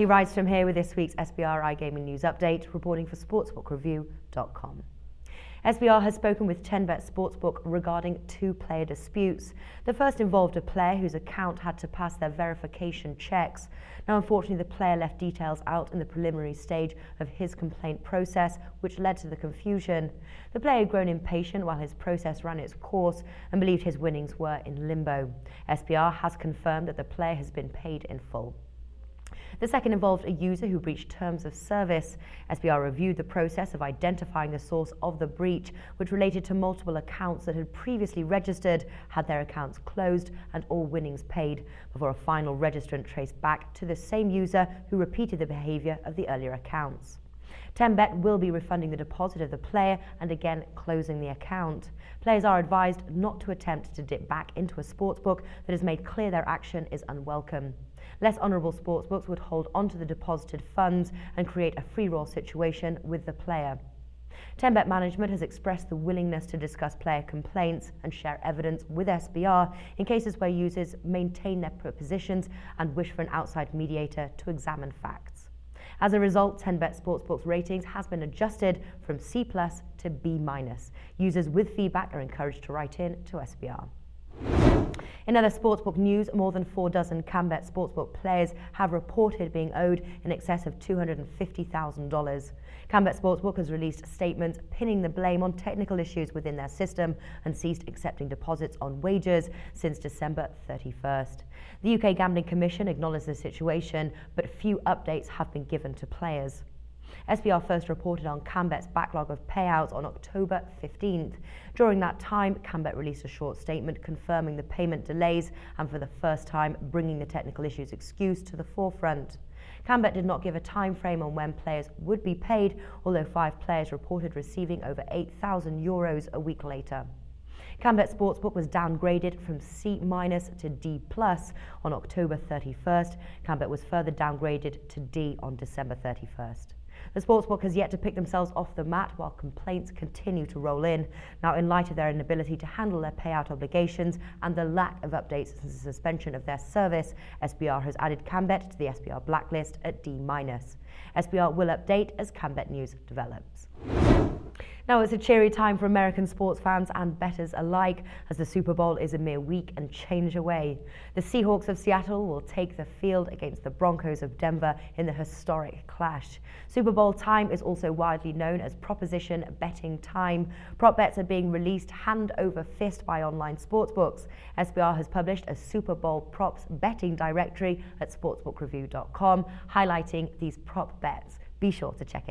He writes from here with this week's SBR iGaming news update, reporting for sportsbookreview.com. SBR has spoken with 10Bet Sportsbook regarding two player disputes. The first involved a player whose account had to pass their verification checks. Now, unfortunately, the player left details out in the preliminary stage of his complaint process, which led to the confusion. The player had grown impatient while his process ran its course and believed his winnings were in limbo. SBR has confirmed that the player has been paid in full. The second involved a user who breached terms of service. SBR reviewed the process of identifying the source of the breach, which related to multiple accounts that had previously registered, had their accounts closed, and all winnings paid, before a final registrant traced back to the same user who repeated the behavior of the earlier accounts. 10Bet will be refunding the deposit of the player and again closing the account. Players are advised not to attempt to dip back into a sportsbook that has made clear their action is unwelcome. Less honourable sportsbooks would hold onto the deposited funds and create a free-roll situation with the player. 10Bet management has expressed the willingness to discuss player complaints and share evidence with SBR in cases where users maintain their positions and wish for an outside mediator to examine facts. As a result, 10Bet Sportsbook's ratings has been adjusted from C+ to B-. Users with feedback are encouraged to write in to SBR. In other sportsbook news, more than 4 dozen 10Bet Sportsbook players have reported being owed in excess of $250,000. 10Bet Sportsbook has released statements pinning the blame on technical issues within their system and ceased accepting deposits on wagers since December 31st. The UK Gambling Commission acknowledged the situation, but few updates have been given to players. SBR first reported on 10Bet's backlog of payouts on October 15th. During that time, 10Bet released a short statement confirming the payment delays and for the first time bringing the technical issues excuse to the forefront. 10Bet did not give a time frame on when players would be paid, although 5 players reported receiving over €8,000 a week later. 10Bet Sportsbook was downgraded from C- to D+ on October 31st. 10Bet was further downgraded to D on December 31st. The sportsbook has yet to pick themselves off the mat while complaints continue to roll in. Now, in light of their inability to handle their payout obligations and the lack of updates since the suspension of their service, SBR has added 10Bet to the SBR blacklist at D-. SBR will update as 10Bet news develops. Now it's a cheery time for American sports fans and bettors alike, as the Super Bowl is a mere week and change away. The Seahawks of Seattle will take the field against the Broncos of Denver in the historic clash. Super Bowl time is also widely known as proposition betting time. Prop bets are being released hand over fist by online sportsbooks. SBR has published a Super Bowl props betting directory at sportsbookreview.com, highlighting these prop bets. Be sure to check it out.